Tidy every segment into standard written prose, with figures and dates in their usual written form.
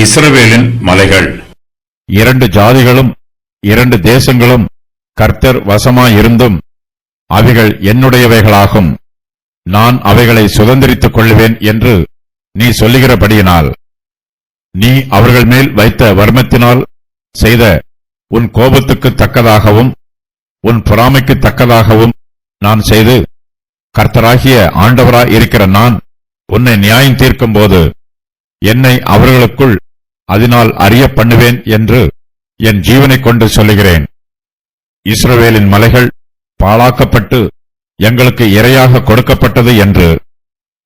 இஸ்ரவேலின் மலைகள். 2 ஜாதிகளும் 2 தேசங்களும் கர்த்தர் வசமாயிருந்தும் அவைகள் என்னுடையவைகளாகும். நான் அவைகளை சுதந்திரித்துக் கொள்ளுவேன் என்று நீ சொல்லுகிறபடியினால், நீ அவர்கள் மேல் வைத்த வர்மத்தினால் செய்த உன் கோபத்துக்கு தக்கதாகவும் உன் பொறாமைக்கு தக்கதாகவும் நான் செய்து, கர்த்தராகிய ஆண்டவராய் இருக்கிற நான் உன்னை நியாயம் தீர்க்கும்போது என்னை அவர்களுக்குள் அதனால் அறிய பண்ணுவேன் என்று என் ஜீவனைக் கொண்டு சொல்லுகிறேன். இஸ்ரவேலின் மலைகள் பாழாக்கப்பட்டு எங்களுக்கு இரையாக கொடுக்கப்பட்டது என்று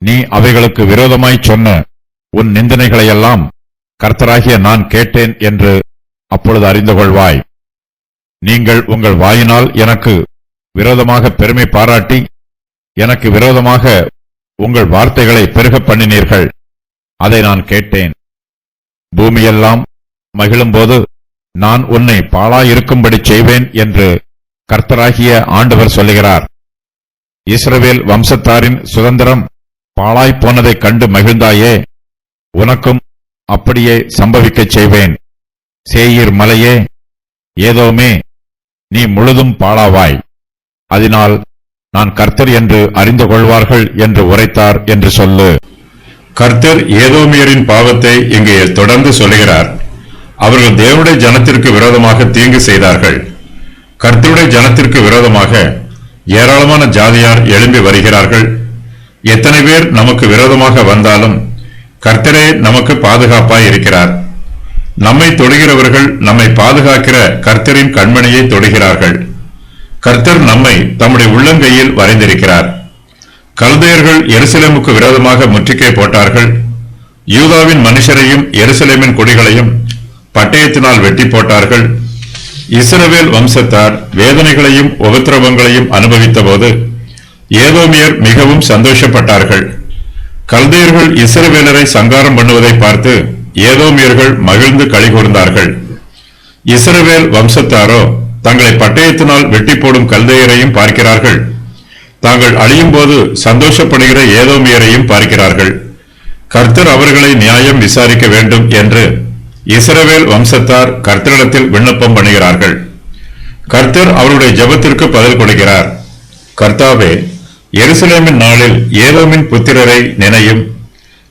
நீ அவைகளுக்கு விரோதமாய்ச் சொன்ன உன் நிந்தனைகளையெல்லாம் கர்த்தராகிய நான் கேட்டேன் என்று அப்பொழுது அறிந்து கொள்வாய். நீங்கள் உங்கள் வாயினால் எனக்கு விரோதமாக பெருமை பாராட்டி எனக்கு விரோதமாக உங்கள் வார்த்தைகளை பெருகப் பண்ணினீர்கள். அதை நான் கேட்டேன். பூமியெல்லாம் மகிழும்போது நான் உன்னை பாழாயிருக்கும்படி செய்வேன் என்று கர்த்தராகிய ஆண்டவர் சொல்லுகிறார். இஸ்ரவேல் வம்சத்தாரின் சுதந்திரம் பாழாய்ப்போனதைக் கண்டு மகிழ்ந்தாயே, உனக்கும் அப்படியே சம்பவிக்கச் செய்வேன். சேயீர் மலையே, ஏதோமே, நீ முழுதும் பாழாவாய். அதனால் நான் கர்த்தர் என்று அறிந்து கொள்வார்கள் என்று உரைத்தார் என்று சொல்லு. கர்த்தர் ஏதோமியரின் பாவத்தை இங்கே தொடர்ந்து சொல்லுகிறார். அவர்கள் தேவனுடைய ஜனத்திற்கு விரோதமாக தீங்கு செய்தார்கள். கர்த்தருடைய ஜனத்திற்கு விரோதமாக ஏராளமான ஜாதியார் எழும்பி வருகிறார்கள். எத்தனை பேர் நமக்கு விரோதமாக வந்தாலும் கர்த்தரே நமக்கு பாதுகாப்பாய் இருக்கிறார். நம்மை தொடுகிறவர்கள் நம்மை பாதுகாக்கிற கர்த்தரின் கண்மணியை தொடுகிறார்கள். கர்த்தர் நம்மை தம்முடைய உள்ளங்கையில் வரைந்திருக்கிறார். கல்தேயர்கள் எருசலேமுக்கு விரோதமாக முற்றுகை போட்டார்கள். யூதாவின் மனுஷரையும் எருசலேமின் கொடிகளையும் பட்டயத்தினால் வெட்டி போட்டார்கள். இஸ்ரவேல் வம்சத்தார் வேதனைகளையும் உபத்திரவங்களையும் அனுபவித்த போது ஏதோமியர் மிகவும் சந்தோஷப்பட்டார்கள். கல்தேயர்கள் இஸ்ரவேலரை சங்காரம் பண்ணுவதை பார்த்து ஏதோமியர்கள் மகிழ்ந்து களிகூர்ந்தார்கள். இஸ்ரவேல் வம்சத்தாரோ தங்களை பட்டயத்தினால் வெட்டி போடும் கல்தேயரையும் பார்க்கிறார்கள். தாங்கள் அழியும் போது சந்தோஷப்படுகிற ஏதோமியரையும் பார்க்கிறார்கள். கர்த்தர் அவர்களை நியாயம் விசாரிக்க வேண்டும் என்று இஸ்ரவேல் வம்சத்தார் கர்த்தரிடத்தில் விண்ணப்பம் பண்ணுகிறார்கள். கர்த்தர் அவருடைய ஜெபத்திற்கு பதில் கொடுக்கிறார். கர்த்தாவே, எருசலேமின் நாளில் ஏதோமின் புத்திரரை நினையும்.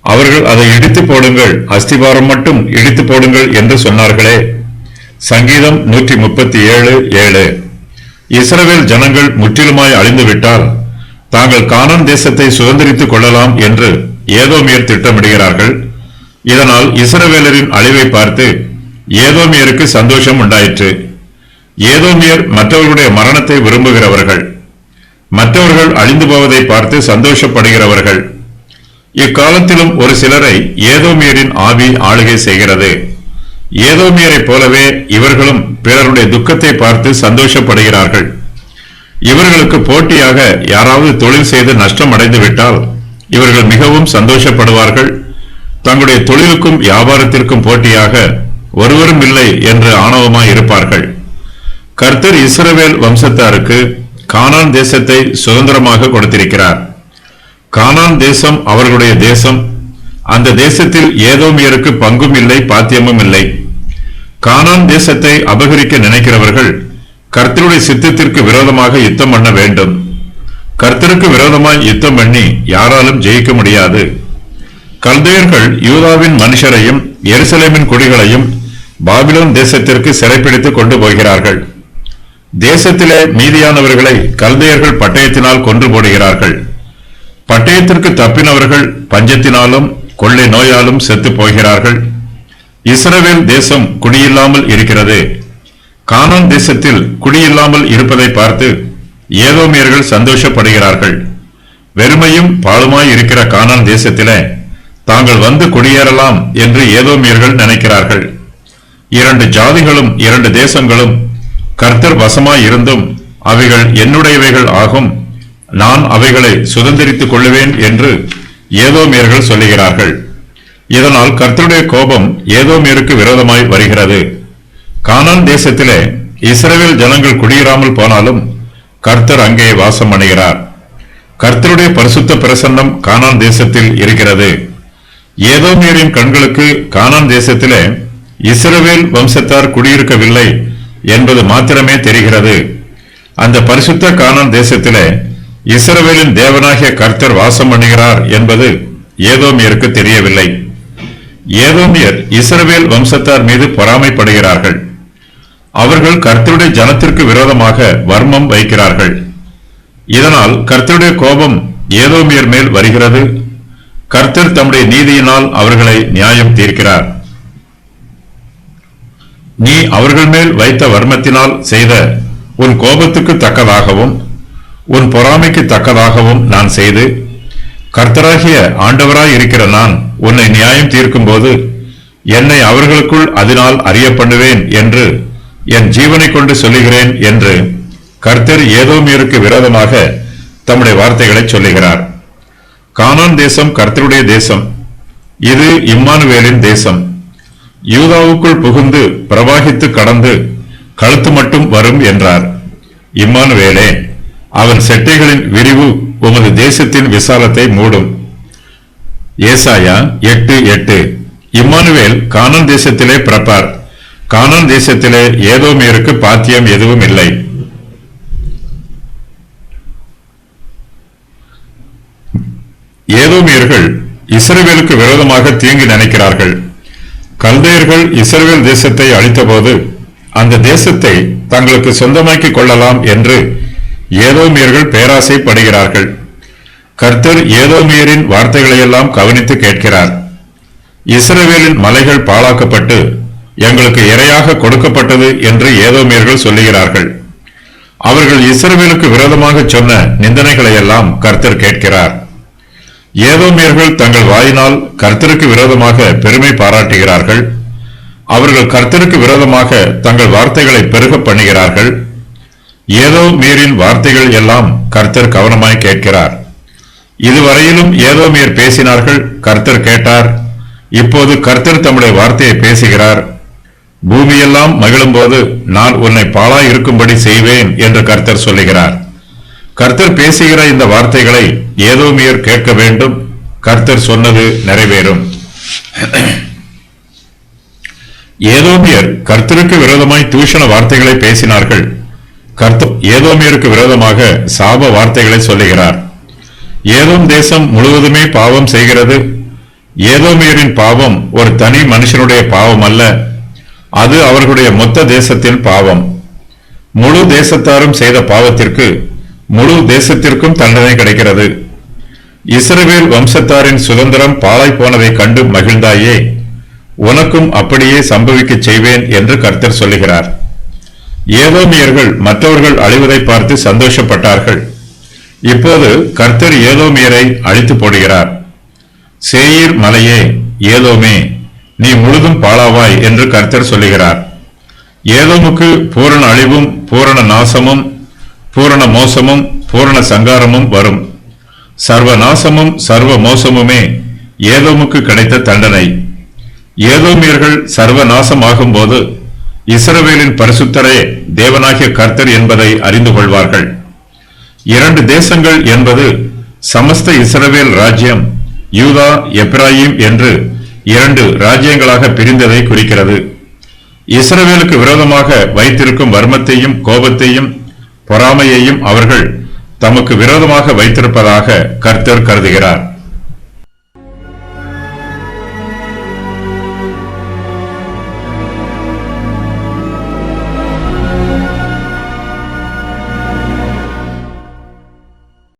அவர்கள் அதை இடித்து போடுங்கள், அஸ்திவாரம் மட்டும் இடித்து போடுங்கள் என்று சொன்னார்களே. சங்கீதம் 137:7. இஸ்ரவேல் ஜனங்கள் முற்றிலுமாய் அழிந்துவிட்டால் தாங்கள் கானான் தேசத்தை சுதந்திரித்துக் கொள்ளலாம் என்று ஏதோமியர் திட்டமிடுகிறார்கள். இதனால் இஸ்ரவேலரின் அழிவை பார்த்து ஏதோமியருக்கு சந்தோஷம் உண்டாயிற்று. ஏதோமியர் மற்றவர்களுடைய மரணத்தை விரும்புகிறவர்கள், மற்றவர்கள் அழிந்து போவதை பார்த்து சந்தோஷப்படுகிறவர்கள். இக்காலத்திலும் ஒரு சிலரை ஏதோமியரின் ஆவி ஆளுகை செய்கிறது. ஏதோமியரைப் போலவே இவர்களும் பிறருடைய துக்கத்தை பார்த்து சந்தோஷப்படுகிறார்கள். இவர்களுக்கு போட்டியாக யாராவது தொழில் செய்து நஷ்டம் அடைந்து விட்டால் இவர்கள் மிகவும் சந்தோஷப்படுவார்கள். தங்களுடைய தொழிலுக்கும் வியாபாரத்திற்கும் போட்டியாக ஒருவரும் இல்லை என்று ஆணவமாய் இருப்பார்கள். கர்த்தர் இஸ்ரவேல் வம்சத்தாருக்கு கானான் தேசத்தை சுதந்திரமாக கொடுத்திருக்கிறார். கானான் தேசம் அவர்களுடைய தேசம். அந்த தேசத்தில் ஏதோமியருக்கு பங்கும் இல்லை, பாத்தியமும் இல்லை. கானான் தேசத்தை அபகரிக்க நினைக்கிறவர்கள் கர்த்தருடைய சித்தத்திற்கு விரோதமாக யுத்தம் பண்ண வேண்டும். கர்த்தருக்கு விரோதமாய் யுத்தம் பண்ணி யாராலும் ஜெயிக்க முடியாது. கல்தேயர்கள் யூதாவின் மனுஷரையும் எருசலேமின் குடிகளையும் பாபிலோன் தேசத்திற்கு சிறைப்பிடித்துக் கொண்டு போகிறார்கள். தேசத்திலே மீதியானவர்களை கல்தேயர்கள் பட்டயத்தினால் கொன்று போடுகிறார்கள். பட்டயத்திற்கு தப்பினவர்கள் பஞ்சத்தினாலும் கொள்ளை நோயாலும் செத்து போகிறார்கள். இஸ்ரவேல் தேசம் குடியில்லாமல் இருக்கிறது. கானான் தேசத்தில் குடியில்லாமல் இருப்பதை பார்த்து ஏதோமியர்கள் சந்தோஷப்படுகிறார்கள். வெறுமையும் பாழுமாய் இருக்கிற கானான் தேசத்திலே தாங்கள் வந்து குடியேறலாம் என்று ஏதோமியர்கள் நினைக்கிறார்கள். 2 ஜாதிகளும் 2 தேசங்களும் கர்த்தர் வசமாய் இருந்தும் அவைகள் என்னுடையவைகள் ஆகும், நான் அவைகளை சுதந்திரித்துக் கொள்ளுவேன் என்று ஏதோமியர்கள் சொல்லுகிறார்கள். இதனால் கர்த்தருடைய கோபம் ஏதோமியருக்கு விரோதமாய் வருகிறது. கானான் தேசத்திலே இஸ்ரவேல் ஜனங்கள் குடியேறாமல் போனாலும் கர்த்தர் அங்கே வாசம் பண்ணுகிறார். கர்த்தருடைய பரிசுத்த பிரசன்னம் கானான் தேசத்தில் இருக்கிறது. ஏதோமியரின் கண்களுக்கு கானான் தேசத்திலே இஸ்ரவேல் வம்சத்தார் குடியிருக்கவில்லை என்பது மாத்திரமே தெரிகிறது. அந்த பரிசுத்த கானான் தேசத்திலே இஸ்ரவேலின் தேவனாகிய கர்த்தர் வாசம் பண்ணுகிறார் என்பது ஏதோமியருக்கு தெரியவில்லை. ஏதோமியர் இஸ்ரவேல் வம்சத்தார் மீது பொறாமைப்படுகிறார்கள். அவர்கள் கர்த்தருடைய ஜனத்திற்கு விரோதமாக வர்மம் வைக்கிறார்கள். இதனால் கர்த்தருடைய கோபம் ஏதோமியர் மேல் வருகிறது. கர்த்தர் தம்முடைய நீதியினால் அவர்களை நியாயம் தீர்க்கிறார். நீ அவர்கள் மேல் வைத்த வர்மத்தினால் செய்த உன் கோபத்துக்கு தக்கதாகவும் உன் பொறாமைக்கு தக்கதாகவும் நான் செய்து, கர்த்தராகிய ஆண்டவராய் இருக்கிற நான் உன்னை நியாயம் தீர்க்கும் போது என்னை அவர்களுக்குள் அதனால் அறிய பண்ணுவேன் என்று என் ஜீவனை கொண்டு சொல்லுகிறேன் என்று கர்த்தர் ஏதோமியருக்கு விரோதமாக தம்முடைய வார்த்தைகளை சொல்லுகிறார். கானான் தேசம் கர்த்தருடைய தேசம். இது இம்மானுவேலின் தேசம். யூதாவுக்குள் புகுந்து பிரவாகித்து கடந்து கழுத்து மட்டும் வரும் என்றார். இம்மானுவேலே, அவன் செட்டைகளின் விரிவு உமது தேசத்தின் விசாலத்தை மூடும். ஏசாயா 8:8. இம்மானுவேல் கானான் தேசத்திலே பிறப்பார். கானான் தேசத்திலே ஏதோமியருக்கு பாத்தியம் எதுவும் இல்லை. ஏதோமியர்கள் இஸ்ரவேலுக்கு விரோதமாக தீங்கு நினைக்கிறார்கள். கல்தேயர்கள் இஸ்ரவேல் தேசத்தை அழித்தபோது அந்த தேசத்தை தங்களுக்கு சொந்தமாக்கிக் கொள்ளலாம் என்று ஏதோமியர்கள் பேராசைப்படுகிறார்கள். கர்த்தர் ஏதோமியரின் வார்த்தைகளையெல்லாம் கவனித்து கேட்கிறார். இஸ்ரவேலின் மலைகள் பாழாக்கப்பட்டு எங்களுக்கு இரையாக கொடுக்கப்பட்டது என்று ஏதோமியர்கள் சொல்லுகிறார்கள். அவர்கள் இஸ்ரவேலுக்கு விரோதமாக சொன்ன நிந்தனைகளையெல்லாம் கர்த்தர் கேட்கிறார். ஏதோமியர்கள் தங்கள் வாயினால் கர்த்தருக்கு விரோதமாக பெருமை பாராட்டுகிறார்கள். அவர்கள் கர்த்தருக்கு விரோதமாக தங்கள் வார்த்தைகளை பெருக பண்ணுகிறார்கள். ஏதோமியரின் வார்த்தைகள் எல்லாம் கர்த்தர் கவனமாய் கேட்கிறார். இதுவரையிலும் ஏதோமியர் பேசினார்கள், கர்த்தர் கேட்டார். இப்போது கர்த்தர் தம்முடைய வார்த்தையை பேசுகிறார். பூமியெல்லாம் மகிழும்போது நான் உன்னை பாழாய் இருக்கும்படி செய்வேன் என்று கர்த்தர் சொல்லுகிறார். கர்த்தர் பேசுகிற இந்த வார்த்தைகளை ஏதோமியர் கேட்க வேண்டும். கர்த்தர் சொன்னது நிறைவேறும். ஏதோமியர் கர்த்தருக்கு விரோதமாய் தூஷண வார்த்தைகளை பேசினார்கள். கர்த்தர் ஏதோமியருக்கு விரோதமாக சாப வார்த்தைகளை சொல்லுகிறார். ஏதோம் தேசம் முழுவதுமே பாவம் செய்கிறது. ஏதோமியரின் பாவம் ஒரு தனி மனுஷனுடைய பாவம் அல்ல, அது அவர்களுடைய மொத்த தேசத்தின் பாவம். முழு தேசத்தாரும் செய்த பாவத்திற்கு முழு தேசத்திற்கும் தண்டனை கிடைக்கிறது. இஸ்ரவேல் வம்சத்தாரின் சுதந்திரம் பாழாய் போனதை கண்டு மகிழ்ந்தாயே, உனக்கும் அப்படியே சம்பவிக்கச் செய்வேன் என்று கர்த்தர் சொல்லுகிறார். ஏதோமியர்கள் மற்றவர்கள் அழிவதை பார்த்து சந்தோஷப்பட்டார்கள். இப்போது கர்த்தர் ஏதோமியரை அழித்து போடுகிறார். சேயீர் மலையே, ஏதோமே, நீ முழுதும் பாழாவாய் என்று கர்த்தர் சொல்லுகிறார். ஏதோமுக்கு பூரண அழிவும் பூரண நாசமும் பூரண மோசமும் பூரண சங்காரமும் வரும். சர்வ நாசமும் சர்வ மோசமுமே ஏதோமுக்கு கிடைத்த தண்டனை. ஏதோமியர்கள் சர்வ நாசமாகும் போது இஸ்ரவேலின் பரிசுத்தரே தேவனாகிய கர்த்தர் என்பதை அறிந்து கொள்வார்கள். 2 தேசங்கள் என்பது சமஸ்த இஸ்ரவேல் ராஜ்யம் யூதா எப்ராயிம் என்று 2 ராஜ்யங்களாக பிரிந்ததை குறிக்கிறது. இஸ்ரவேலுக்கு விரோதமாக வைத்திருக்கும் வர்மத்தையும் கோபத்தையும் பொறாமையையும் அவர்கள் தமக்கு விரோதமாக வைத்திருப்பதாக கர்த்தர் கருதுகிறார்.